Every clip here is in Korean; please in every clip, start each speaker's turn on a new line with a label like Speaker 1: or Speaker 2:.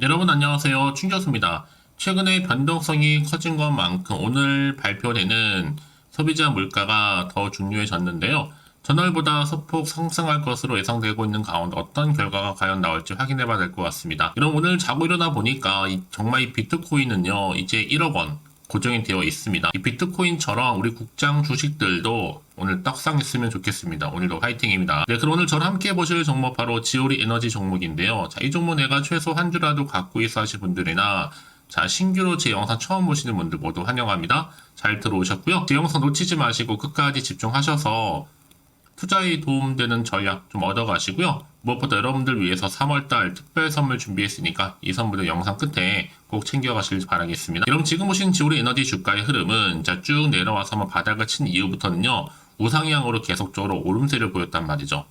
Speaker 1: 여러분 안녕하세요. 충교수입니다. 최근에 변동성이 커진 것만큼 오늘 발표되는 소비자 물가가 더 중요해졌는데요. 전월보다 소폭 상승할 것으로 예상되고 있는 가운데 어떤 결과가 과연 나올지 확인해 봐야 될 것 같습니다. 그럼 오늘 자고 일어나 보니까 정말 이 비트코인은요, 이제 1억 원 고정이 되어 있습니다. 이 비트코인처럼 우리 국장 주식들도 오늘 떡상했으면 좋겠습니다. 오늘도 화이팅입니다. 네, 그럼 오늘 저랑 함께 보실 종목 바로 지오리 에너지 종목인데요. 자, 이 종목 내가 최소 한 주라도 갖고 있어 하실 분들이나 자, 신규로 제 영상 처음 보시는 분들 모두 환영합니다. 잘 들어오셨고요. 제 영상 놓치지 마시고 끝까지 집중하셔서 투자에 도움되는 전략 좀 얻어가시고요. 무엇보다 여러분들 위해서 3월달 특별 선물 준비했으니까 이 선물도 영상 끝에 꼭 챙겨가시길 바라겠습니다. 그럼 지금 보신 지오리 에너지 주가의 흐름은 자, 쭉 내려와서 한번 바닥을 친 이후부터는요. 우상향으로 계속적으로 오름세를 보였단 말이죠.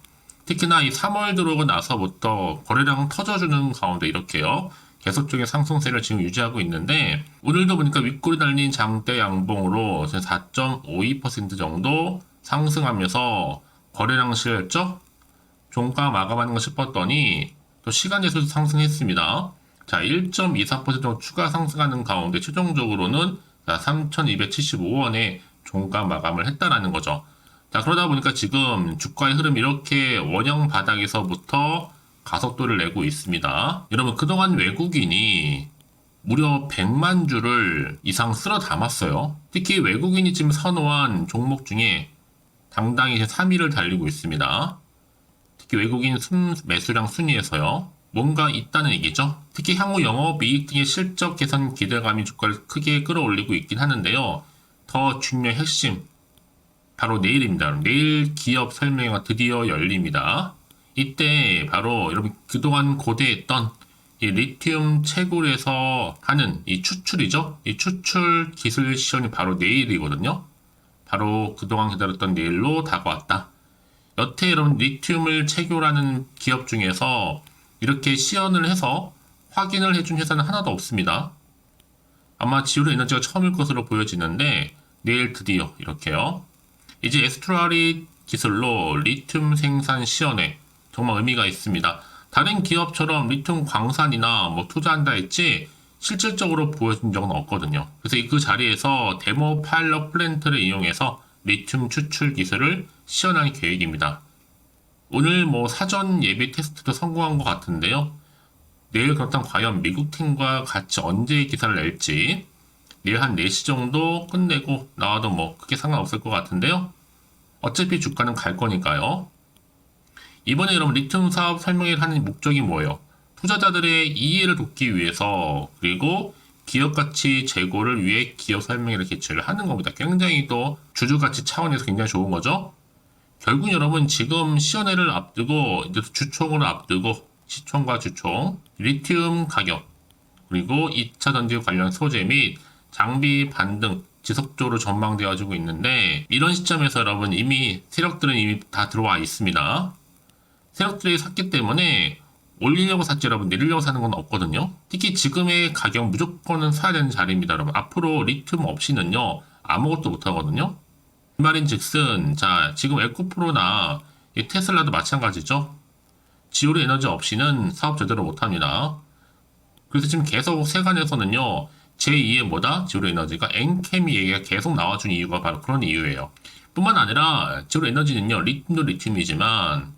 Speaker 1: 특히나 이 3월 들어오고 나서부터 거래량 터져주는 가운데 이렇게요. 계속적인 상승세를 지금 유지하고 있는데 오늘도 보니까 윗골이 달린 장대 양봉으로 4.52% 정도 상승하면서 거래량 실적 종가 마감하는 거 싶었더니 또 시간에서도 상승했습니다. 자, 1.24% 정도 추가 상승하는 가운데 최종적으로는 3,275원에 종가 마감을 했다라는 거죠. 자, 그러다 보니까 지금 주가의 흐름이 이렇게 원형 바닥에서부터 가속도를 내고 있습니다. 여러분, 그동안 외국인이 무려 100만 주를 이상 쓸어 담았어요. 특히 외국인이 지금 선호한 종목 중에 당당히 3위를 달리고 있습니다. 특히 외국인 매수량 순위에서요. 뭔가 있다는 얘기죠. 특히 향후 영업이익 등의 실적 개선 기대감이 주가를 크게 끌어올리고 있긴 하는데요. 더 중요한 핵심, 바로 내일입니다. 내일 기업 설명회가 드디어 열립니다. 이때 바로 여러분 그동안 고대했던 이 리튬 채굴에서 하는 이 추출이죠. 이 추출 기술 시험이 바로 내일이거든요. 바로 그동안 기다렸던 내일로 다가왔다. 여태 여러분 리튬을 채굴하는 기업 중에서 이렇게 시연을 해서 확인을 해준 회사는 하나도 없습니다. 아마 지오리 에너지가 처음일 것으로 보여지는데 내일 드디어 이렇게요. 이제 에스트라리 기술로 리튬 생산 시연에 정말 의미가 있습니다. 다른 기업처럼 리튬 광산이나 뭐 투자한다 했지 실질적으로 보여준 적은 없거든요. 그래서 그 자리에서 데모 파일럿 플랜트를 이용해서 리튬 추출 기술을 시연할 계획입니다. 오늘 뭐 사전 예비 테스트도 성공한 것 같은데요. 내일 그렇다면 과연 미국 팀과 같이 언제 기사를 낼지 내일 한 4시 정도 끝내고 나와도 뭐 크게 상관없을 것 같은데요. 어차피 주가는 갈 거니까요. 이번에 여러분 리튬 사업 설명회를 하는 목적이 뭐예요? 투자자들의 이해를 돕기 위해서 그리고 기업 가치 제고를 위해 기업 설명회를 개최를 하는 겁니다. 굉장히 또 주주 가치 차원에서 굉장히 좋은 거죠. 결국 여러분 지금 시연회를 앞두고 이제 주총을 앞두고 시총과 주총, 리튬 가격 그리고 2차 전지 관련 소재 및 장비 반등 지속적으로 전망되어지고 있는데 이런 시점에서 여러분 이미 세력들은 이미 다 들어와 있습니다. 세력들이 샀기 때문에 올리려고 샀지 여러분 내리려고 사는 건 없거든요. 특히 지금의 가격 무조건은 사야 되는 자리입니다. 여러분 앞으로 리튬 없이는요 아무것도 못 하거든요. 이 말인 즉슨 자 지금 에코프로나 테슬라도 마찬가지죠. 지오리 에너지 없이는 사업 제대로 못 합니다. 그래서 지금 계속 세간에서는요 제2의 뭐다? 지오리 에너지가 엔케미 얘기가 계속 나와준 이유가 바로 그런 이유예요. 뿐만 아니라 지오리 에너지는요 리튬도 리튬이지만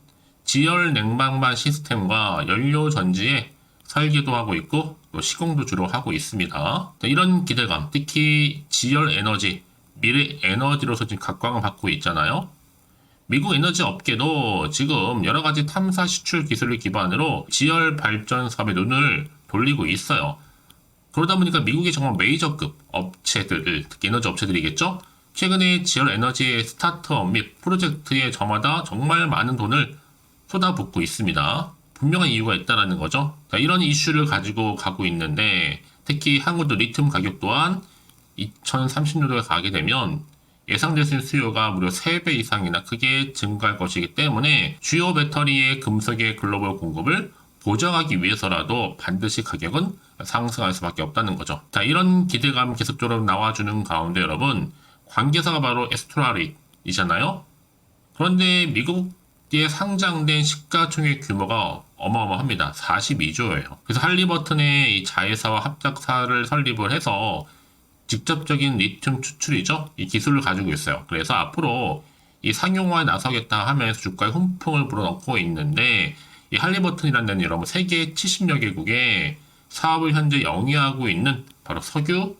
Speaker 1: 지열 냉방반 시스템과 연료 전지에 설계도 하고 있고 또 시공도 주로 하고 있습니다. 이런 기대감, 특히 지열 에너지, 미래 에너지로서 지금 각광을 받고 있잖아요. 미국 에너지 업계도 지금 여러 가지 탐사 시출 기술을 기반으로 지열 발전 사업에 눈을 돌리고 있어요. 그러다 보니까 미국의 정말 메이저급 업체들, 특히 에너지 업체들이겠죠? 최근에 지열 에너지의 스타트업 및 프로젝트에 저마다 정말 많은 돈을 쏟아붓고 있습니다. 분명한 이유가 있다는 거죠. 자, 이런 이슈를 가지고 가고 있는데 특히 한국도 리튬 가격 또한 2030년도에 가게 되면 예상될 수 있는 수요가 무려 3배 이상이나 크게 증가할 것이기 때문에 주요 배터리의 금속의 글로벌 공급을 보장하기 위해서라도 반드시 가격은 상승할 수밖에 없다는 거죠. 자, 이런 기대감 계속적으로 나와주는 가운데 여러분 관계사가 바로 에스트라리이잖아요. 그런데 미국 띠에 상장된 시가총액 규모가 어마어마합니다. 42조예요. 그래서 할리버튼의 이 자회사와 합작사를 설립을 해서 직접적인 리튬 추출이죠. 이 기술을 가지고 있어요. 그래서 앞으로 이 상용화에 나서겠다 하면서 주가에 훈풍을 불어넣고 있는데, 이 할리버튼이라는 데는 여러분 세계 70여 개국에 사업을 현재 영위하고 있는 바로 석유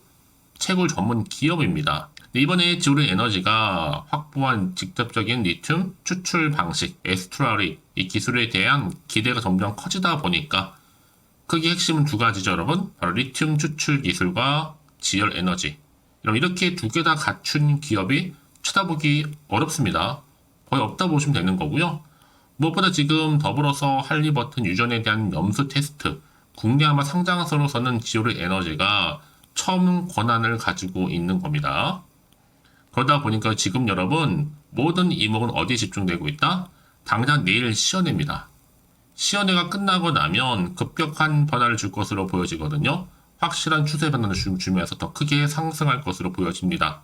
Speaker 1: 채굴 전문 기업입니다. 이번에 지오리 에너지가 확보한 직접적인 리튬 추출 방식 에스트라리 이 기술에 대한 기대가 점점 커지다 보니까 크게 핵심은 두 가지죠, 여러분. 바로 리튬 추출 기술과 지열 에너지. 이렇게 두 개 다 갖춘 기업이 쳐다보기 어렵습니다. 거의 없다 보시면 되는 거고요. 무엇보다 지금 더불어서 할리버튼 유전에 대한 염수 테스트, 국내 아마 상장사로서는 지오리 에너지가 처음 권한을 가지고 있는 겁니다. 그러다 보니까 지금 여러분 모든 이목은 어디에 집중되고 있다? 당장 내일 시연회입니다. 시연회가 끝나고 나면 급격한 변화를 줄 것으로 보여지거든요. 확실한 추세 변화를 주면서 더 크게 상승할 것으로 보여집니다.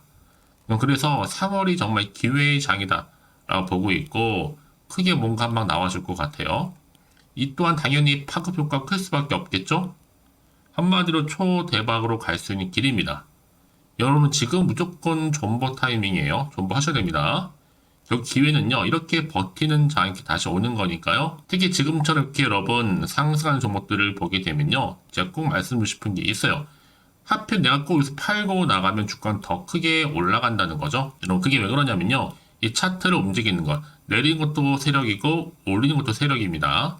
Speaker 1: 그래서 3월이 정말 기회의 장이다 라고 보고 있고, 크게 뭔가 한 방 나와줄 것 같아요. 이 또한 당연히 파급 효과가 클 수밖에 없겠죠? 한마디로 초대박으로 갈 수 있는 길입니다. 여러분 지금 무조건 존버 타이밍이에요. 존버 하셔야 됩니다. 여기 기회는요, 이렇게 버티는 장이 다시 오는 거니까요. 특히 지금처럼 이렇게 여러분 상승하는 종목들을 보게 되면요, 제가 꼭 말씀드리고 싶은 게 있어요. 하필 내가 꼭 여기서 팔고 나가면 주가는 더 크게 올라간다는 거죠. 여러분 그게 왜 그러냐면요, 이 차트를 움직이는 것, 내리는 것도 세력이고 올리는 것도 세력입니다.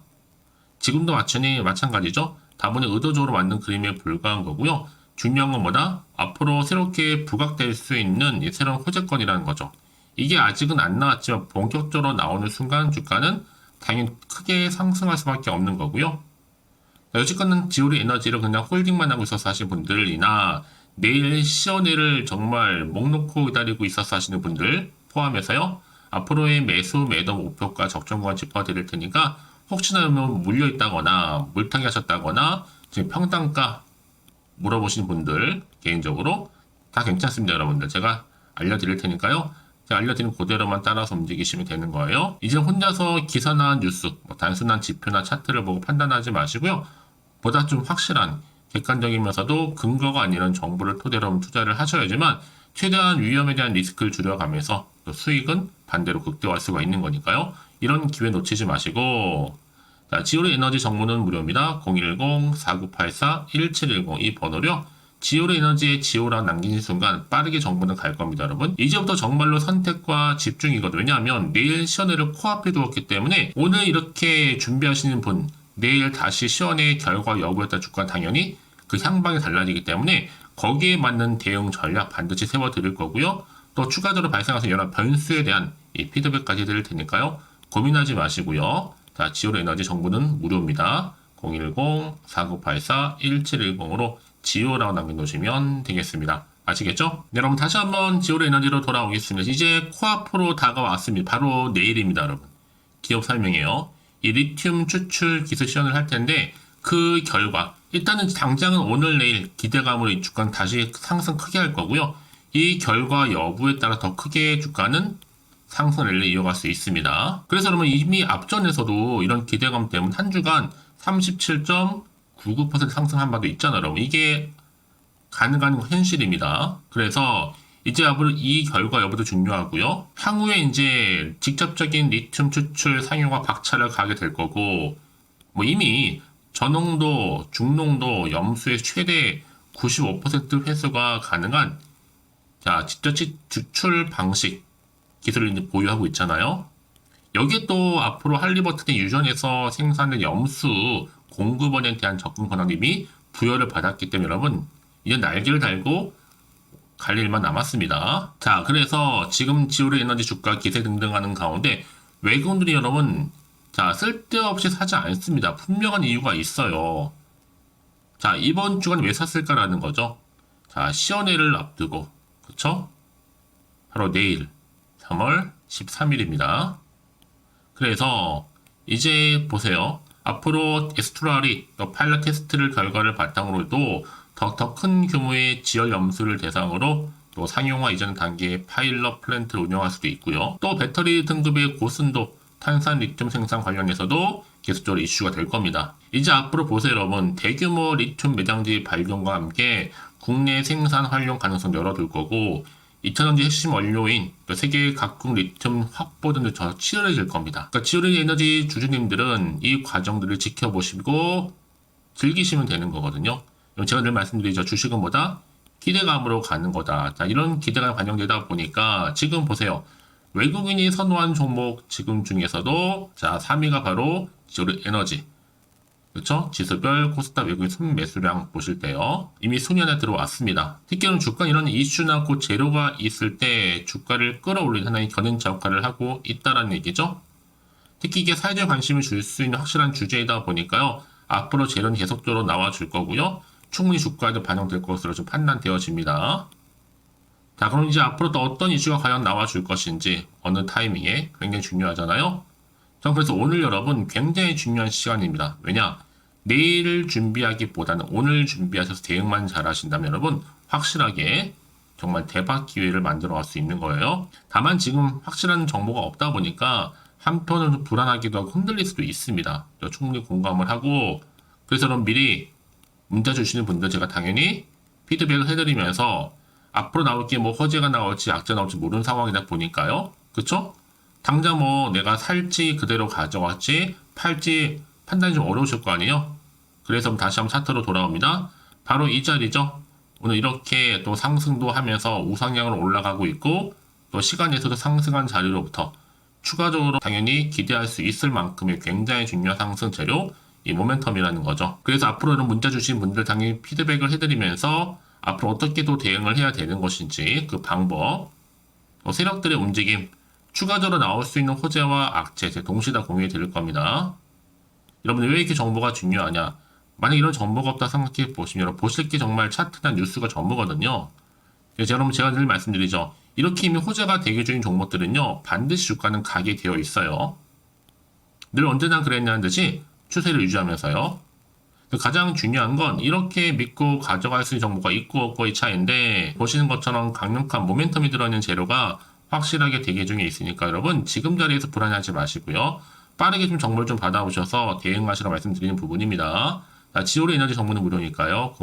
Speaker 1: 지금도 마찬가지죠. 다분히 의도적으로 만든 그림에 불과한 거고요. 중요한 건 뭐다? 앞으로 새롭게 부각될 수 있는 이 새로운 호재권이라는 거죠. 이게 아직은 안 나왔지만 본격적으로 나오는 순간 주가는 당연히 크게 상승할 수밖에 없는 거고요. 여지껏은 지오리 에너지를 그냥 홀딩만 하고 있어서 하시는 분들이나 내일 시연회를 정말 목 놓고 기다리고 있어서 하시는 분들 포함해서요, 앞으로의 매수 매도 목표가 적정 구간 짚어드릴 테니까 혹시나 물려 있다거나 물타기 하셨다거나 지금 평단가 물어보시는 분들 개인적으로 다 괜찮습니다. 여러분들 제가 알려드릴 테니까요, 제가 알려드린 그대로만 따라서 움직이시면 되는 거예요. 이제 혼자서 기사나 뉴스, 단순한 지표나 차트를 보고 판단하지 마시고요, 보다 좀 확실한 객관적이면서도 근거가 아니는 정보를 토대로 투자를 하셔야지만 최대한 위험에 대한 리스크를 줄여가면서 또 수익은 반대로 극대화할 수가 있는 거니까요. 이런 기회 놓치지 마시고, 자, 지오리 에너지 정보는 무료입니다. 010-4984-1710 이 번호요. 지오리 에너지에 지오라 남기신 순간 빠르게 정보는 갈 겁니다, 여러분. 이제부터 정말로 선택과 집중이거든요. 왜냐하면 내일 시연회를 코앞에 두었기 때문에 오늘 이렇게 준비하시는 분, 내일 다시 시연회 결과 여부에 따라 주가 당연히 그 향방이 달라지기 때문에 거기에 맞는 대응 전략 반드시 세워드릴 거고요. 또 추가적으로 발생하는 여러 변수에 대한 이 피드백까지 드릴 테니까요, 고민하지 마시고요. 자, 지오리 에너지 정보는 무료입니다. 010-4984-1710으로 지오라고 남겨놓으시면 되겠습니다. 아시겠죠? 네, 여러분 다시 한번 지오리 에너지로 돌아오겠습니다. 이제 코앞으로 다가왔습니다. 바로 내일입니다, 여러분. 기업 설명이에요. 이 리튬 추출 기술 시연을 할 텐데 그 결과 일단은 당장은 오늘 내일 기대감으로 이 주가는 다시 상승 크게 할 거고요. 이 결과 여부에 따라 더 크게 주가는 상승 랠리 이어갈 수 있습니다. 그래서 여러분 이미 앞전에서도 이런 기대감 때문에 한 주간 37.99% 상승한 바도 있잖아요, 여러분. 이게 가능한 현실입니다. 그래서 이제 앞으로 이 결과 여부도 중요하고요. 향후에 이제 직접적인 리튬 추출 상용화 박차를 가게 될 거고, 이미 저농도, 중농도 염수의 최대 95% 회수가 가능한 직접 추출 방식 기술을 이제 보유하고 있잖아요. 여기에 또 앞으로 할리버튼의 유전에서 생산된 염수 공급원에 대한 접근 권한이 이미 부여를 받았기 때문에 여러분 이제 날개를 달고 갈 일만 남았습니다. 자, 그래서 지금 지오리 에너지 주가 기세 등등하는 가운데 외국인들이 여러분 쓸데없이 사지 않습니다. 분명한 이유가 있어요. 자, 이번 주간 왜 샀을까라는 거죠. 자, 시연회를 앞두고, 그쵸? 바로 내일 3월 13일입니다. 그래서 이제 보세요. 앞으로 에스트라리 파일럿 테스트를 결과를 바탕으로도 더 큰 규모의 지열 염수를 대상으로 또 상용화 이전 단계의 파일럿 플랜트를 운영할 수도 있고요. 또 배터리 등급의 고순도 탄산 리튬 생산 관련해서도 계속적으로 이슈가 될 겁니다. 이제 앞으로 보세요, 여러분. 대규모 리튬 매장지 발견과 함께 국내 생산 활용 가능성 열어둘 거고, 2차전지 핵심 원료인 세계 각국 리튬 확보 등도 더 치열해질 겁니다. 그러니까 지오리 에너지 주주님들은 이 과정들을 지켜보시고 즐기시면 되는 거거든요. 제가 늘 말씀드리죠. 주식은 뭐다? 기대감으로 가는 거다. 자, 이런 기대감이 반영되다 보니까 지금 보세요. 외국인이 선호한 종목 지금 중에서도 자 3위가 바로 지오리 에너지. 그렇죠? 지수별 코스닥 외국인 순매수량 보실 때요. 이미 순위 안에 들어왔습니다. 특히는 주가 이런 이슈나 곧 재료가 있을 때 주가를 끌어올리는 하나의 견인차 역할을 하고 있다는 얘기죠. 특히 이게 사회적 관심을 줄 수 있는 확실한 주제이다 보니까요. 앞으로 재료는 계속적으로 나와줄 거고요. 충분히 주가에도 반영될 것으로 좀 판단되어집니다. 자, 그럼 이제 앞으로 또 어떤 이슈가 과연 나와줄 것인지 어느 타이밍에 굉장히 중요하잖아요. 전 그래서 오늘 여러분 굉장히 중요한 시간입니다. 왜냐? 내일 준비하기보다는 오늘 준비하셔서 대응만 잘 하신다면 여러분 확실하게 정말 대박 기회를 만들어 갈 수 있는 거예요. 다만 지금 확실한 정보가 없다 보니까 한편으로는 좀 불안하기도 하고 흔들릴 수도 있습니다. 충분히 공감을 하고 그래서 그럼 미리 문자 주시는 분들 제가 당연히 피드백을 해드리면서 앞으로 나올 게 뭐 허재가 나올지 약재 나올지 모르는 상황이다 보니까요. 그쵸? 당장 뭐 내가 살지 그대로 가져왔지 팔지 판단이 좀 어려우실 거 아니에요? 그래서 다시 한번 차트로 돌아옵니다. 바로 이 자리죠. 오늘 이렇게 또 상승도 하면서 우상향으로 올라가고 있고 또 시간에서도 상승한 자리로부터 추가적으로 당연히 기대할 수 있을 만큼의 굉장히 중요한 상승 재료 이 모멘텀이라는 거죠. 그래서 앞으로는 문자 주신 분들 당연히 피드백을 해드리면서 앞으로 어떻게 또 대응을 해야 되는 것인지 그 방법 세력들의 움직임 추가적으로 나올 수 있는 호재와 악재 동시에 다 공유해 드릴 겁니다. 여러분 왜 이렇게 정보가 중요하냐? 만약 이런 정보가 없다 생각해 보시면 여러분 보실 게 정말 차트나 뉴스가 전부거든요. 그래서 여러분 제가 늘 말씀드리죠. 이렇게 이미 호재가 대기 중인 종목들은요. 반드시 주가는 가게 되어 있어요. 늘 언제나 그랬냐는 듯이 추세를 유지하면서요. 가장 중요한 건 이렇게 믿고 가져갈 수 있는 정보가 있고 없고의 차이인데 보시는 것처럼 강력한 모멘텀이 들어있는 재료가 확실하게 대기 중에 있으니까 여러분 지금 자리에서 불안해하지 마시고요. 빠르게 좀 정보를 좀 받아보셔서 대응하시라고 말씀드리는 부분입니다. 자, 지오리 에너지 정보는 무료니까요.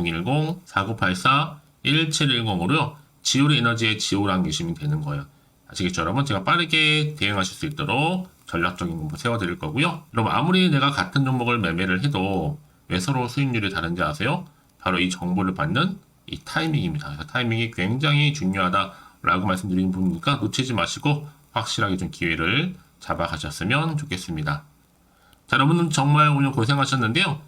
Speaker 1: 010-4984-1710으로요. 지오리 에너지에 지오랑 계시면 되는 거예요. 아시겠죠 여러분? 제가 빠르게 대응하실 수 있도록 전략적인 공부 세워드릴 거고요. 여러분 아무리 내가 같은 종목을 매매를 해도 왜 서로 수익률이 다른지 아세요? 바로 이 정보를 받는 이 타이밍입니다. 그래서 타이밍이 굉장히 중요하다라고 말씀드리는 부분이니까 놓치지 마시고 확실하게 좀 기회를 잡아가셨으면 좋겠습니다. 자, 여러분은 정말 오늘 고생하셨는데요.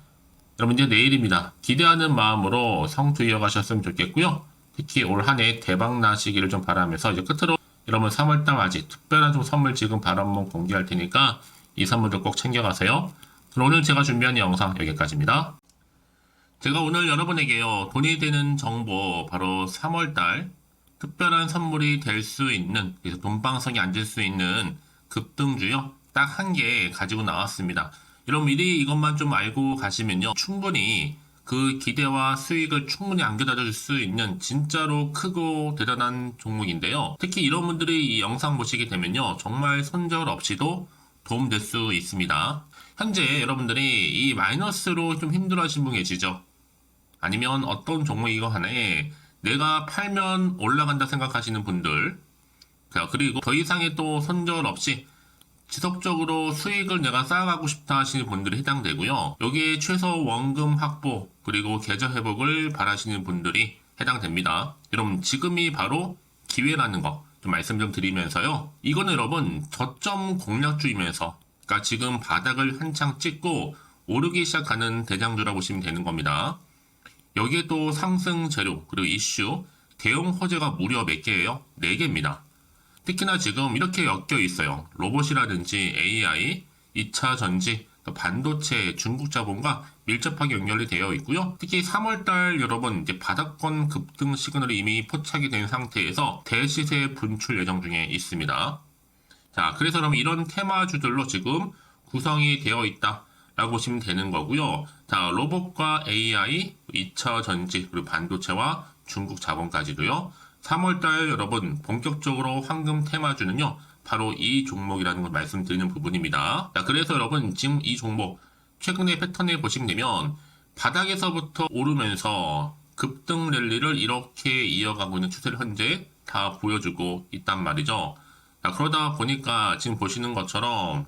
Speaker 1: 여러분 이제 내일입니다. 기대하는 마음으로 성투 이어가셨으면 좋겠고요. 특히 올 한 해 대박 나시기를 좀 바라면서 이제 끝으로 여러분 3월달 맞이 특별한 좀 선물 지금 바로 한번 공개할 테니까 이 선물도 꼭 챙겨가세요. 그럼 오늘 제가 준비한 영상 여기까지입니다. 제가 오늘 여러분에게요 돈이 되는 정보 바로 3월달 특별한 선물이 될 수 있는 그래서 돈방석에 앉을 수 있는 급등주요 딱 한 개 가지고 나왔습니다. 여러분 미리 이것만 좀 알고 가시면요 충분히 그 기대와 수익을 충분히 안겨다 줄 수 있는 진짜로 크고 대단한 종목인데요. 특히 이런 분들이 이 영상 보시게 되면요 정말 손절 없이도 도움될 수 있습니다. 현재 여러분들이 이 마이너스로 좀 힘들어하시는 분 계시죠? 아니면 어떤 종목이고 하나에 내가 팔면 올라간다 생각하시는 분들 자, 그리고 더 이상의 또 손절 없이 지속적으로 수익을 내가 쌓아가고 싶다 하시는 분들이 해당되고요. 여기에 최소 원금 확보 그리고 계좌 회복을 바라시는 분들이 해당됩니다. 여러분 지금이 바로 기회라는 거 좀 말씀 좀 드리면서요. 이거는 여러분 저점 공략주이면서 그러니까 지금 바닥을 한창 찍고 오르기 시작하는 대장주라고 보시면 되는 겁니다. 여기에 또 상승 재료 그리고 이슈 대형 호재가 무려 몇 개예요? 4개입니다. 특히나 지금 이렇게 엮여 있어요. 로봇이라든지 AI, 2차 전지, 반도체, 중국 자본과 밀접하게 연결이 되어 있고요. 특히 3월달 여러분 이제 바닥권 급등 시그널이 이미 포착이 된 상태에서 대시세 분출 예정 중에 있습니다. 자, 그래서 그럼 이런 테마주들로 지금 구성이 되어 있다라고 보시면 되는 거고요. 자, 로봇과 AI, 2차 전지, 그리고 반도체와 중국 자본까지도요. 3월달 여러분 본격적으로 황금 테마주는요. 바로 이 종목이라는 걸 말씀드리는 부분입니다. 자, 그래서 여러분 지금 이 종목 최근의 패턴을 보시면 되면 바닥에서부터 오르면서 급등 랠리를 이렇게 이어가고 있는 추세를 현재 다 보여주고 있단 말이죠. 자, 그러다 보니까 지금 보시는 것처럼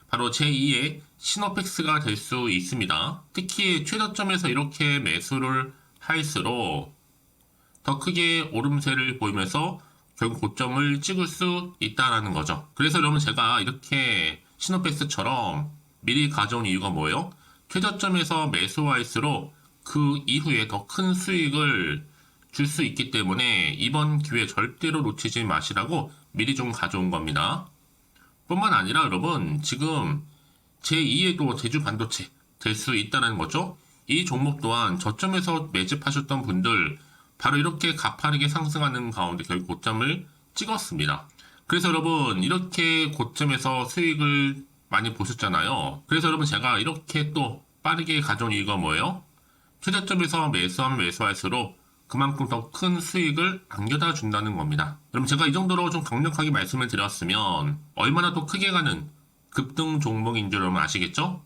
Speaker 1: 바로 제2의 시노펙스가 될 수 있습니다. 특히 최저점에서 이렇게 매수를 할수록 더 크게 오름세를 보이면서 결국 고점을 찍을 수 있다라는 거죠. 그래서 여러분 제가 이렇게 시노펙스처럼 미리 가져온 이유가 뭐예요? 최저점에서 매수할수록 그 이후에 더 큰 수익을 줄 수 있기 때문에 이번 기회 절대로 놓치지 마시라고 미리 좀 가져온 겁니다. 뿐만 아니라 여러분 지금 제2에도 제주 반도체 될 수 있다는 거죠. 이 종목 또한 저점에서 매집하셨던 분들 바로 이렇게 가파르게 상승하는 가운데 결국 고점을 찍었습니다. 그래서 여러분 이렇게 고점에서 수익을 많이 보셨잖아요. 그래서 여러분 제가 이렇게 또 빠르게 가져온 이유가 뭐예요? 최저점에서 매수하면 매수할수록 그만큼 더 큰 수익을 안겨다 준다는 겁니다. 그럼 제가 이 정도로 좀 강력하게 말씀을 드렸으면 얼마나 더 크게 가는 급등 종목인 줄 여러분 아시겠죠?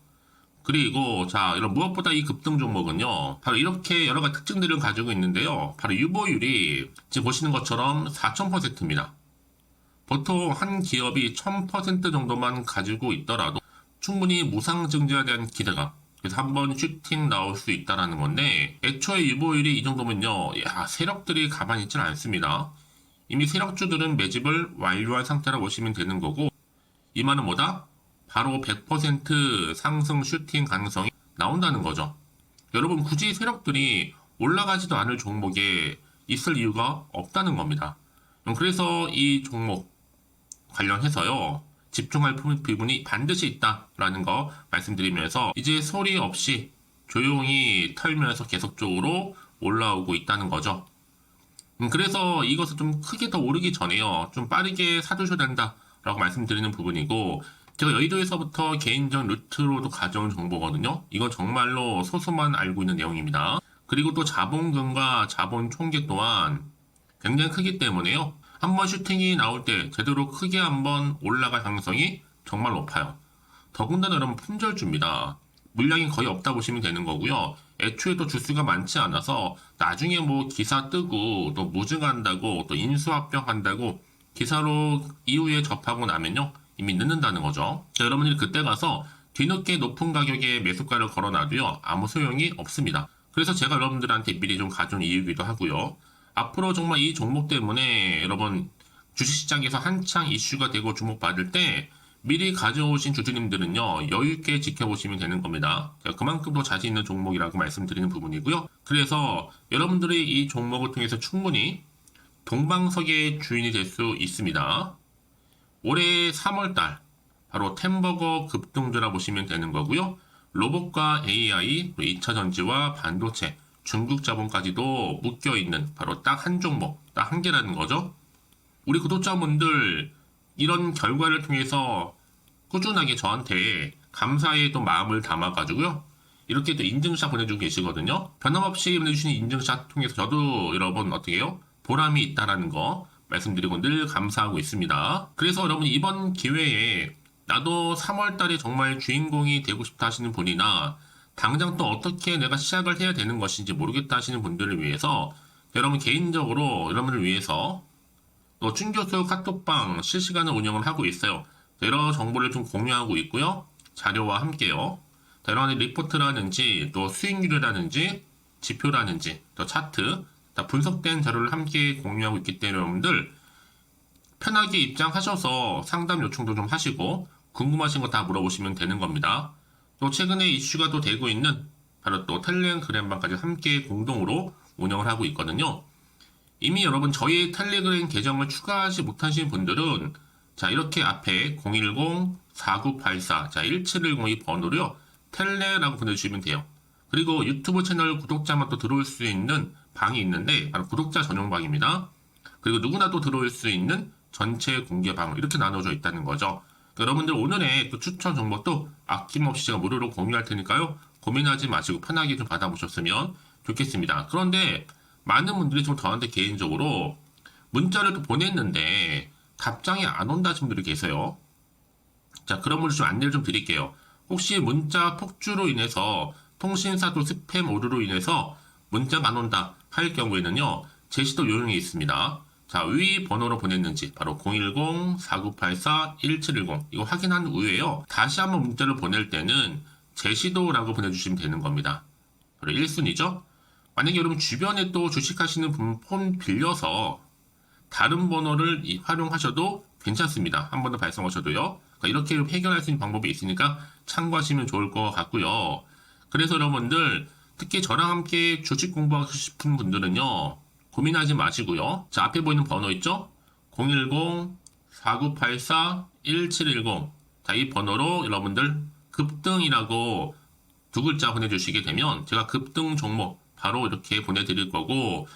Speaker 1: 그리고 자, 여러분 무엇보다 이 급등 종목은요. 바로 이렇게 여러 가지 특징들을 가지고 있는데요. 바로 유보율이 지금 보시는 것처럼 4000%입니다. 보통 한 기업이 1000% 정도만 가지고 있더라도 충분히 무상증자에 대한 기대가 그래서 한번 슈팅 나올 수 있다라는 건데 애초에 유보율이 이 정도면요. 야, 세력들이 가만히 있지는 않습니다. 이미 세력주들은 매집을 완료한 상태라고 보시면 되는 거고 이 말은 뭐다? 바로 100% 상승 슈팅 가능성이 나온다는 거죠. 여러분 굳이 세력들이 올라가지도 않을 종목에 있을 이유가 없다는 겁니다. 그래서 이 종목 관련해서요. 집중할 부분이 반드시 있다라는 거 말씀드리면서 이제 소리 없이 조용히 털면서 계속적으로 올라오고 있다는 거죠. 그래서 이것을 좀 크게 더 오르기 전에요. 좀 빠르게 사두셔야 된다라고 말씀드리는 부분이고 제가 여의도에서부터 개인적 루트로도 가져온 정보거든요. 이건 정말로 소수만 알고 있는 내용입니다. 그리고 또 자본금과 자본 총계 또한 굉장히 크기 때문에요. 한번 슈팅이 나올 때 제대로 크게 한번 올라갈 가능성이 정말 높아요. 더군다나 여러분 품절주입니다. 물량이 거의 없다 보시면 되는 거고요. 애초에 또 주수가 많지 않아서 나중에 뭐 기사 뜨고 또 무증한다고 또 인수합병한다고 기사로 이후에 접하고 나면요. 이미 늦는다는 거죠. 자, 여러분들이 그때 가서 뒤늦게 높은 가격에 매수가를 걸어놔도요. 아무 소용이 없습니다. 그래서 제가 여러분들한테 미리 좀 가져온 이유이기도 하고요. 앞으로 정말 이 종목 때문에 여러분 주식시장에서 한창 이슈가 되고 주목받을 때 미리 가져오신 주주님들은요 여유있게 지켜보시면 되는 겁니다. 그만큼 더 자신 있는 종목이라고 말씀드리는 부분이고요. 그래서 여러분들이 이 종목을 통해서 충분히 동방석의 주인이 될 수 있습니다. 올해 3월달 바로 템버거 급등주라 보시면 되는 거고요. 로봇과 AI, 2차전지와 반도체 중국 자본까지도 묶여있는 바로 딱 한 종목, 딱 한 개라는 거죠. 우리 구독자분들 이런 결과를 통해서 꾸준하게 저한테 감사의 또 마음을 담아가지고요. 이렇게 또 인증샷 보내주고 계시거든요. 변함없이 보내주시는 인증샷 통해서 저도 여러분 어떻게 해요? 보람이 있다라는 거 말씀드리고 늘 감사하고 있습니다. 그래서 여러분 이번 기회에 나도 3월달에 정말 주인공이 되고 싶다 하시는 분이나 당장 또 어떻게 내가 시작을 해야 되는 것인지 모르겠다 하시는 분들을 위해서 여러분 개인적으로 여러분을 위해서 또 춘교수 카톡방 실시간으로 운영을 하고 있어요. 여러 정보를 좀 공유하고 있고요. 자료와 함께요. 여러 가지 리포트라든지 또 수익률이라든지 지표라든지 또 차트 다 분석된 자료를 함께 공유하고 있기 때문에 여러분들 편하게 입장하셔서 상담 요청도 좀 하시고 궁금하신 거 다 물어보시면 되는 겁니다. 또 최근에 이슈가 또 되고 있는 바로 또 텔레그램방까지 함께 공동으로 운영을 하고 있거든요. 이미 여러분 저희 텔레그램 계정을 추가하지 못하신 분들은 자 이렇게 앞에 010-4984 자 1710 이 번호로요. 텔레라고 보내주시면 돼요. 그리고 유튜브 채널 구독자만 또 들어올 수 있는 방이 있는데 바로 구독자 전용 방입니다. 그리고 누구나 또 들어올 수 있는 전체 공개 방 이렇게 나눠져 있다는 거죠. 여러분들 오늘의 또 추천 정보도 아낌없이 제가 무료로 공유할 테니까요. 고민하지 마시고 편하게 좀 받아보셨으면 좋겠습니다. 그런데 많은 분들이 좀 저한테 개인적으로 문자를 또 보냈는데 답장이 안 온다 하신 분들이 계세요. 자, 그런 분들 좀 안내를 좀 드릴게요. 혹시 문자 폭주로 인해서 통신사도 스팸 오류로 인해서 문자가 안 온다 할 경우에는요, 제시도 요령이 있습니다. 자, 위 번호로 보냈는지 바로 010-4984-1710 이거 확인한 후에요. 다시 한번 문자를 보낼 때는 제시도라고 보내주시면 되는 겁니다. 바로 1순위죠. 만약에 여러분 주변에 또 주식하시는 분 폰 빌려서 다른 번호를 활용하셔도 괜찮습니다. 한 번 더 발송하셔도요. 그러니까 이렇게 해결할 수 있는 방법이 있으니까 참고하시면 좋을 것 같고요. 그래서 여러분들 특히 저랑 함께 주식 공부하고 싶은 분들은요. 고민하지 마시고요. 자, 앞에 보이는 번호 있죠? 010-4984-1710 자, 이 번호로 여러분들 급등이라고 두 글자 보내주시게 되면 제가 급등 종목 바로 이렇게 보내드릴 거고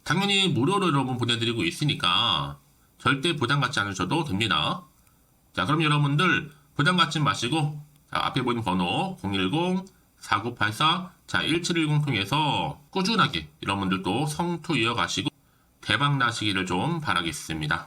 Speaker 1: 당연히 무료로 여러분 보내드리고 있으니까 절대 부담 갖지 않으셔도 됩니다. 자, 그럼 여러분들 부담 갖지 마시고 자, 앞에 보이는 번호 010-4984 자, 1710 통해서 꾸준하게 여러분들도 성투 이어가시고 대박 나시기를 좀 바라겠습니다.